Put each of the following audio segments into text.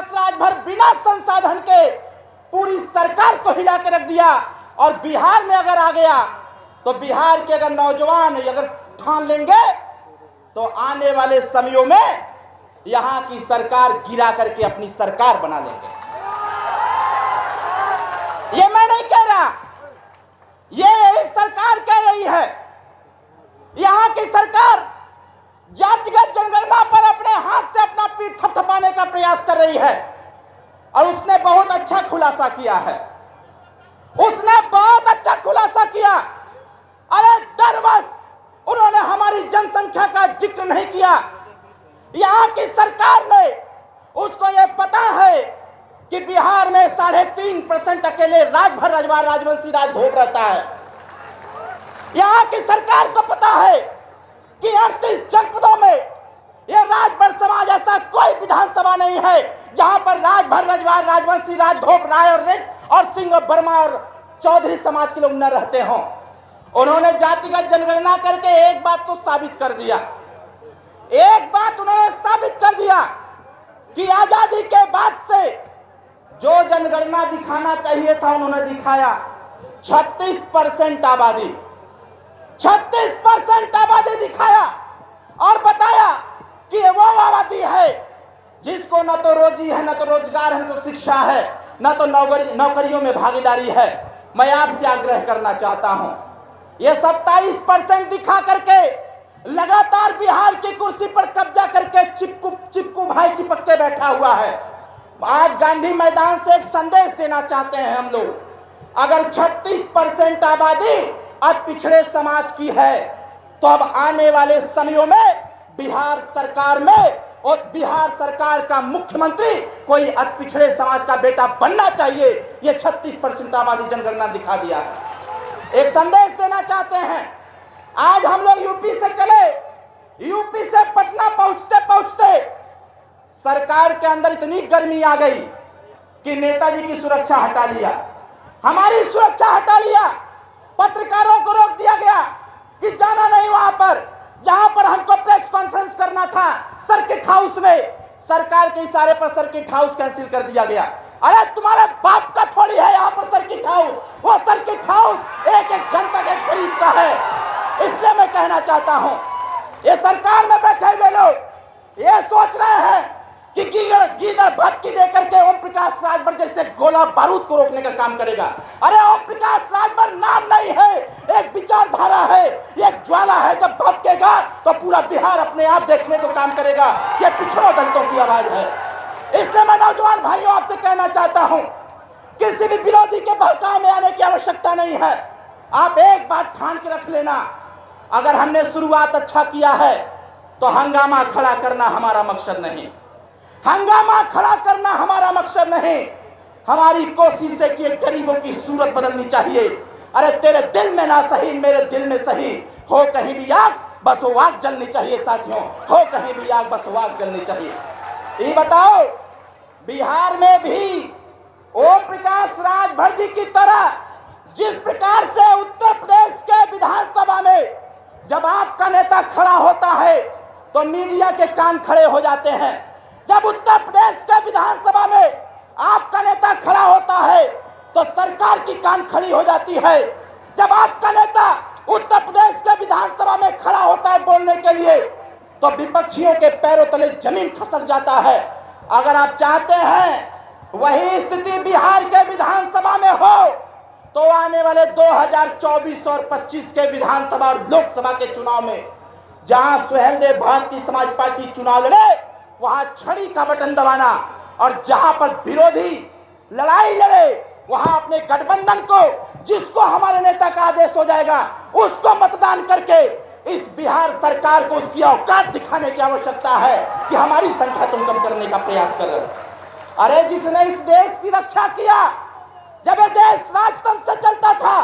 प्रकाश राज भर बिना संसाधन के पूरी सरकार को हिला के रख दिया। और बिहार में अगर आ गया तो बिहार के अगर नौजवान अगर ठान लेंगे तो आने वाले समयों में यहां की सरकार गिरा करके अपनी सरकार बना लेंगे। ये मैं नहीं कह रहा, ये सरकार कह रही है। यहां की सरकार जातिगत जनगणना पर अपने हाथ से अपना पीठ थपथपाने का प्रयास कर रही है और उसने बहुत अच्छा खुलासा किया है। उसने बहुत अच्छा खुलासा किया। अरे डरवश उन्होंने हमारी जनसंख्या का जिक्र नहीं किया। यहां की सरकार ने उसको यह पता है कि बिहार में 3.5% अकेले राजभर रजवार राजवंशी राजधोप रहता है। यहां की सरकार को पता है कि 38 जनपदों में यह राजभर समाज ऐसा कोई विधानसभा नहीं है जहां पर राजभर रजवार राजवंशी राजधोप राय और सिंह और वर्मा और चौधरी समाज के लोग न रहते हों। उन्होंने जातिगत जनगणना करके एक बात तो साबित कर दिया, एक बात उन्होंने साबित कर दिया कि आजादी के बाद से जो जनगणना दिखाना चाहिए था उन्होंने दिखाया। 36% आबादी, 36% आबादी दिखाया और बताया कि वो आबादी है जिसको न तो रोजी है, न तो रोजगार है, न तो शिक्षा है, न तो नौकरियों में भागीदारी है। मैं आपसे आग्रह करना चाहता हूं, ये 27% दिखा करके लगातार बिहार की कुर्सी पर कब्जा करके चिपकू भाई चिपक के बैठा हुआ है। आज गांधी मैदान से एक संदेश देना चाहते हैं हम लोग। अगर 36% आबादी अब पिछड़े समाज की है तो अब आने वाले समयों में बिहार सरकार में और बिहार सरकार का मुख्यमंत्री कोई अति पिछड़े समाज का बेटा बनना चाहिए। ये 36% आबादी जनगणना दिखा दिया है। एक संदेश देना चाहते हैं। आज हम लोग यूपी से चले, यूपी से पटना पहुंचते पहुंचते सरकार के अंदर इतनी गर्मी आ गई कि नेताजी की सुरक्षा हटा लिया, हमारी सुरक्षा हटा लिया। पत्रकारों को रोक दिया गया कि जाना नहीं वहां पर जहां पर हमको प्रेस कॉन्फ्रेंस करना था सर्किट हाउस में। सरकार के इशारे पर सर्किट हाउस कैंसिल कर दिया गया। अरे तुम्हारे बाप का थोड़ी है यहाँ पर सर्किट हाउस, वो सर्किट हाउस एक एक जनता के गरीब का है। इसलिए मैं कहना चाहता हूं, ये सरकार में बैठे हुए लोग ये सोच रहे हैं कि गीदड़ भटकी देकर के ओम प्रकाश राजभर जैसे गोला बारूद को रोकने का काम करेगा। अरे ओम प्रकाश राजभर नाम नहीं है, एक विचारधारा है, एक ज्वाला है। जब भटकेगा तो पूरा बिहार अपने आप देखने को काम करेगा कि पिछड़ों दलितों की आवाज है। इसलिए मैं नौजवान भाइयों आपसे कहना चाहता हूं, किसी भी विरोधी के बहकाव में आने की आवश्यकता नहीं है। आप एक बात ठान के रख लेना, अगर हमने शुरुआत अच्छा किया है तो हंगामा खड़ा करना हमारा मकसद नहीं, हंगामा खड़ा करना हमारा मकसद नहीं। हमारी कोशिश है कि गरीबों की सूरत बदलनी चाहिए। अरे तेरे दिल में ना सही मेरे दिल में सही हो, कहीं भी आग बस वो आग जलनी चाहिए साथियों, हो कहीं भी आग बस वो आग जलनी चाहिए। ये बताओ, बिहार में भी ओम प्रकाश राजभर जी की तरह जिस प्रकार से उत्तर प्रदेश के विधानसभा में जब आपका नेता खड़ा होता है तो मीडिया के कान खड़े हो जाते हैं। जब उत्तर प्रदेश के विधानसभा में आपका नेता खड़ा होता है तो सरकार की कान खड़ी हो जाती है। जब आपका नेता उत्तर प्रदेश के विधानसभा में खड़ा होता है बोलने के लिए तो विपक्षियों के पैरों तले जमीन खसक जाता है। अगर आप चाहते हैं वही स्थिति बिहार के विधानसभा में हो तो आने वाले 2024 और 25 के विधानसभा और लोकसभा के चुनाव में जहां सुहेलदेव भारतीय समाज पार्टी चुनाव लड़े वहां छड़ी का बटन दबाना और जहां पर विरोधी लड़ाई लड़े वहां अपने गठबंधन को जिसको हमारे नेता का आदेश हो जाएगा उसको मतदान करके इस बिहार सरकार को उसकी औकात दिखाने की आवश्यकता है कि हमारी संख्या तुम कम करने का प्रयास कर रहे हो। अरे जिसने इस देश की रक्षा किया जब यह देश राजतंत्र से चलता था,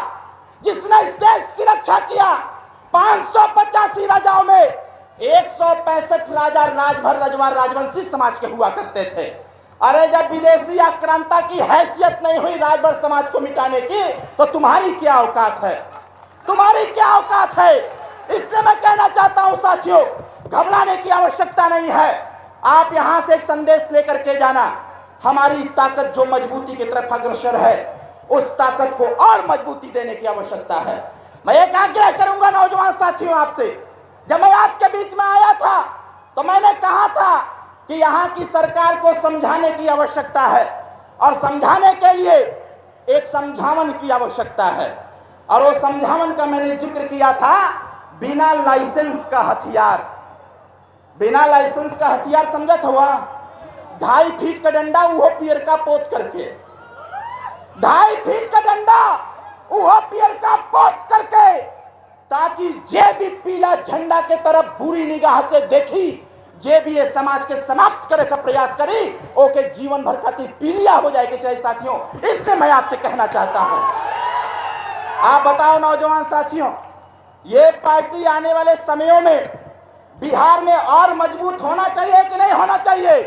जिसने इस देश की रक्षा किया 585 राजाओं में 165 राजा राजभर रजवार राजवंशी समाज के हुआ करते थे। अरे जब विदेशी आक्रांता की हैसियत नहीं हुई राजभर समाज को मिटाने की तो तुम्हारी क्या औकात है, तुम्हारी क्या औकात है। इसलिए मैं कहना चाहता हूं साथियों, घबराने की आवश्यकता नहीं है। आप यहां से एक संदेश लेकर के जाना हमारी ताकत जो मजबूती की तरफ अग्रसर है, उस ताकत को और मजबूती देने की आवश्यकता है। मैं एक आग्रह करूंगा नौजवान साथियों आपसे, जब मैं आपके बीच में आया था तो मैंने कहा था कि यहाँ की सरकार को समझाने की आवश्यकता है और समझाने के लिए एक समझावन की आवश्यकता है। और वो समझावन का मैंने जिक्र किया था, बिना लाइसेंस का हथियार। बिना लाइसेंस का हथियार समझत हुआ 2.5 फीट का डंडा वो पियर का पोत करके, 2.5 फीट का डंडा वो पियर का पोत करके, ताकि जे भी पीला झंडा के तरफ बुरी निगाह से देखी, जे भी ये समाज के समाप्त करे का प्रयास करी, ओके जीवन भर खातिर पीलिया हो जाए के चाहे साथियों। इसलिए मैं आपसे कहना चाहता हूं, आप बताओ नौजवान साथियों, ये पार्टी आने वाले समयों में बिहार में और मजबूत होना चाहिए कि नहीं होना चाहिए?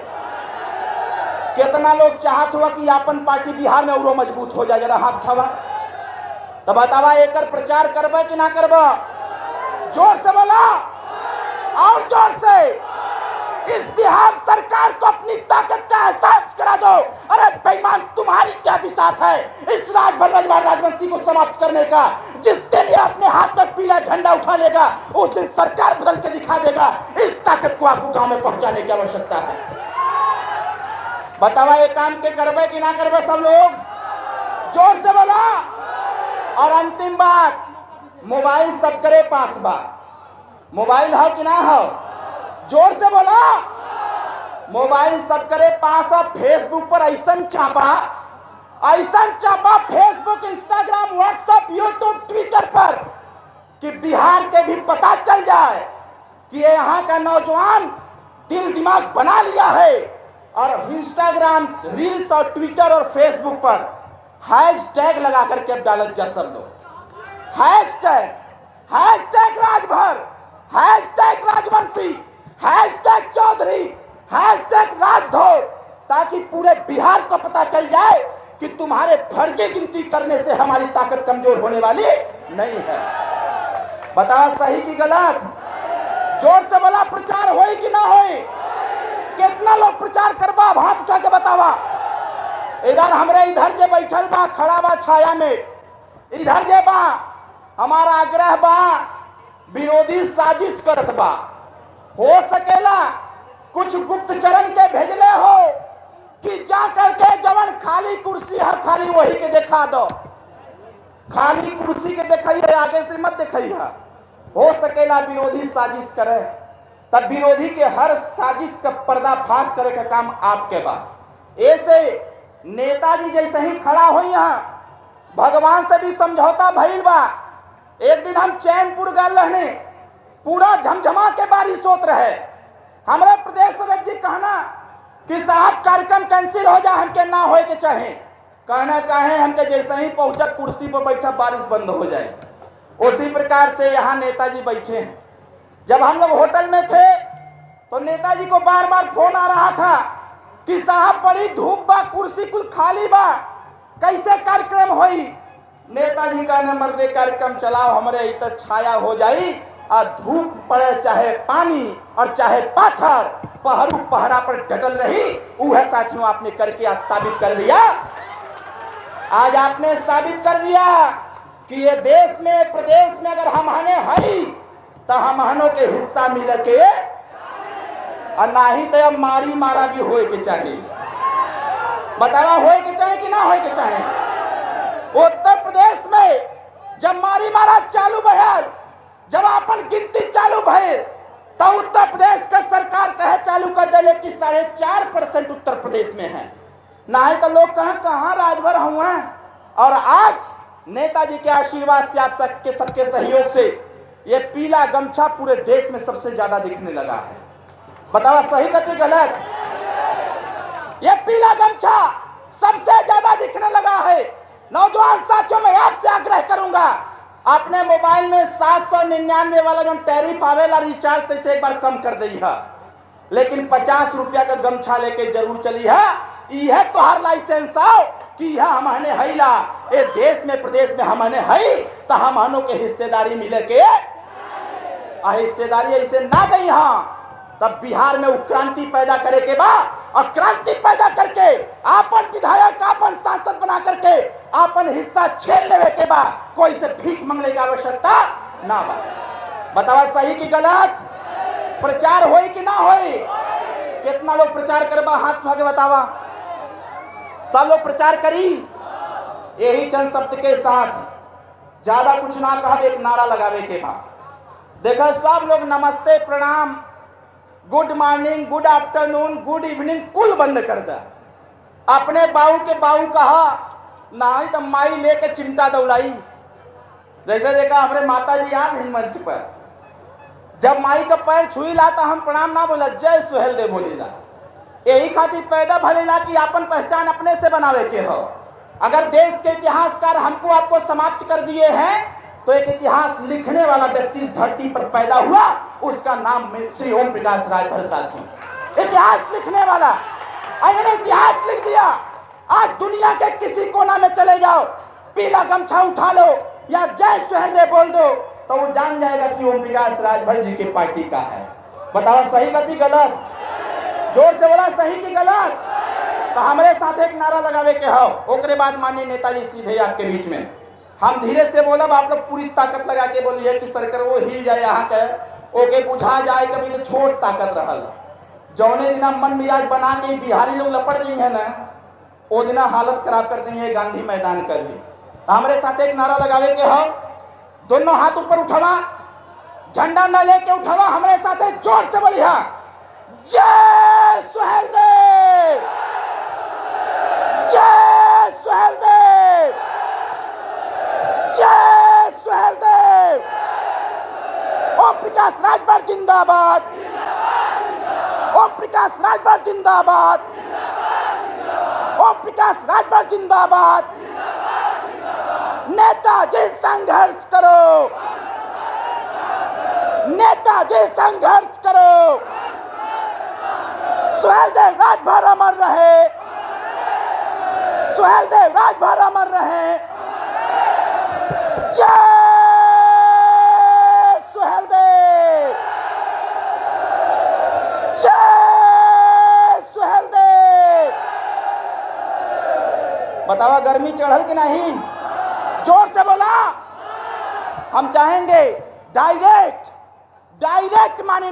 कितना लोग चाहत हुआ कि अपन पार्टी बिहार में और मजबूत हो जाए? जरा हाथ उठावा तो बतावा, एकर प्रचार करबे कि ना करबे? जोर से बोला, और जोर से। इस बिहार सरकार को अपनी ताकत का एहसास करा दो। अरे बेईमान, तुम्हारी क्या बिसात है इस राजभर राजवंशी को समाप्त करने का? जिस दिन ये अपने हाथ में पीला झंडा उठा लेगा, उस दिन सरकार बदल के दिखा देगा। इस ताकत को आपको गांव में पहुंचाने की आवश्यकता है। बतावा, ये काम के करबे कि ना करबे सब लोग? जोर से बोला। और अंतिम बात, मोबाइल सब करे पास बा, मोबाइल हो कि ना हो? जोर से बोला। मोबाइल सब करे पास और फेसबुक पर ऐसा चापा Facebook, Instagram, WhatsApp, YouTube, Twitter पर कि बिहार के भी पता चल जाए कि ये यहाँ का नौजवान दिल दिमाग बना लिया है। और इंस्टाग्राम, रील्स और ट्विटर और फेसबुक पर हैशटैग लगा करके अब डालत जा सब लोग। Hashtag Rajbhar, hashtag Rajvanshi, hashtag Chaudhary, hashtag Rajdhor, ताकि पूरे बिहार को पता चल जाए कि तुम्हारे फर्जी गिनती करने से हमारी ताकत कमजोर होने वाली नहीं है। बताओ सही की गलत? जोर से बोला। प्रचार होई कि ना होई? कितना लोग प्रचार करबा? हाथ उठा के बतावा। इधर हमरे इधर जे बैठल बा, खड़ा बा छाया में, इधर जे बा, हमारा आग्रह बा, विरोधी साजिश करत बा। हो सकेला कुछ गुप्त चरण के भेजले हो कि जा करके जवन खाली कुर्सी हर खाली वही के देखा दो। खाली कुर्सी के दिखाइए, आगे से मत दिखाइए। हो सकेला विरोधी साजिश करे, तब विरोधी के हर साजिश का पर्दाफाश करे का काम आपके बा। ऐसे नेताजी जैसे ही खड़ा हुई, यहाँ भगवान से भी समझौता भइल बा। एक दिन हम चैनपुर गए रहने, पूरा झमझमा के बारिश होत रहे। हमारे प्रदेश अध्यक्ष जी कहना कि साहब कार्यक्रम कैंसिल हो जाए, हमके ना होए के चाहे। कहना काहे, हमके जैसे ही पहुंचा कुर्सी पर बैठा बारिश बंद हो जाए। उसी प्रकार से यहाँ नेताजी बैठे हैं। जब हम लोग होटल में थे तो नेताजी को बार बार फोन आ रहा था कि साहब बड़ी धूप बा, कुर्सी कुल खाली बा, कैसे कार्यक्रम होई? नेताजी का न मर्दे कार्यक्रम चलाओ, हमारे इतना छाया हो जाई, और धूप पड़े चाहे पानी और चाहे पाथर, पहरू पहरा पर डटल रही। वह साथियों आपने करके आज साबित कर दिया। आज आपने साबित कर दिया कि ये देश में, प्रदेश में अगर हम हने हई तो हम हनों के हिस्सा मिल के, और ना ही तो अब मारी मारा भी होए के चाहिए। बतावा होए के चाहे कि ना होए के चाहे? उत्तर प्रदेश में जब मारी मारा चालू भयल, जब अपन गिनती चालू भय, तो उत्तर प्रदेश का सरकार कहे चालू कर दे कि 4.5% उत्तर प्रदेश में है। ना ही तो लोग कहाँ राजभर हुआ। और आज नेताजी के आशीर्वाद से, आप सबके सहयोग से ये पीला गमछा पूरे देश में सबसे ज्यादा दिखने लगा है। बतावा सही कथी गलत? ये पीला गमछा सबसे ज्यादा दिखने लगा है। नौजवान साथियों, मैं आपसे आग्रह करूंगा, अपने मोबाइल में 799 वाला जो टैरिफ आवेला रिचार्ज, तैसे एक बार कम कर दी है, लेकिन 50 रुपया का गमछा लेके जरूर चली है। यह तो हर लाइसेंस आओ कि यह हमने हैला, ये देश में प्रदेश में हमने है, तो हमनों के हिस्सेदारी मिले के, हिस्सेदारी ऐसे ना गई। हाँ, तब बिहार में उत्क्रांति पैदा करे के बाद और क्रांति पैदा करके आपन विधायक आपन सांसद बना करके आपन हिस्सा छीन लेवे के बाद कोई से भीख मांगने की आवश्यकता ना बा। बतावा सही की गलत? प्रचार होई कि ना होई? कितना लोग प्रचार करबा? हाथ उठा के बतावा। सब लोग प्रचार करी। यही चंद शब्द के साथ ज्यादा कुछ ना कहब, एक नारा लगावे के बाद देखा सब लोग नमस्ते प्रणाम good morning good afternoon good evening कुल बंद कर दे। अपने बाऊ के बाऊ कहा नहीं तो माई लेके चिमटा दौड़ाई। जैसे देखा हमारे माता जी याद है मंच पर जब माई का पैर छुई ला तो हम प्रणाम ना बोला, जय सुहेल दे बोली ला। यही खातिर पैदा भले ला कि अपन पहचान अपने से बनावे के हो। अगर देश के इतिहासकार हमको आपको समाप्त कर दिए हैं तो एक इतिहास लिखने वाला व्यक्ति इस धरती पर पैदा हुआ, उसका नाम श्री ओम प्रकाश राजभर साथी। इतिहास लिखने वाला, इन्होंने इतिहास लिख दिया। आज दुनिया के किसी कोना में चले जाओ, पीला गमछा उठा लो या जय सुहेल दे बोल दो तो वो जान जाएगा कि ओम प्रकाश राजभर जी की पार्टी का है। बताओ सही कथी गलत? जोर से बोला सही की गलत? तो हमारे साथ एक नारा लगावे के हो। ओकरे बाद माननीय नेताजी सीधे आपके बीच में हम धीरे से बोलब, आप लोग पूरी ताकत लगा के बोलिए कि सरकार वो हिल जाए यहाँ के ओके बुझा जाए। कभी तो छोट ताकत रहल जौने दिना मन मिजाज बना के बिहारी लोग लपट दी है ना, वो दिना हालत खराब कर दी है गांधी मैदान कर भी। तो हमारे साथ एक नारा लगावे के हो। दोनों हाथ ऊपर उठावा, झंडा न लेके उठावा, हमारे साथ एक जोर से बोलिए जय सुहेल देव, जय सुहेल देव, जय सुहेल देव। ओम प्रकाश राजभर जिंदाबाद, ओम प्रकाश राजभर जिंदाबाद, ओम प्रकाश राजभर जिंदाबाद। नेताजी संघर्ष करो, नेताजी संघर्ष करो। सुहेल देव राजभर अमर रहे, सुहेल देव राजभर अमर रहे। जय सुहेल देव, जय सुहेल देव। बतावा गर्मी चढ़ल कि नहीं? जोर से बोला। हम चाहेंगे डायरेक्ट माननीय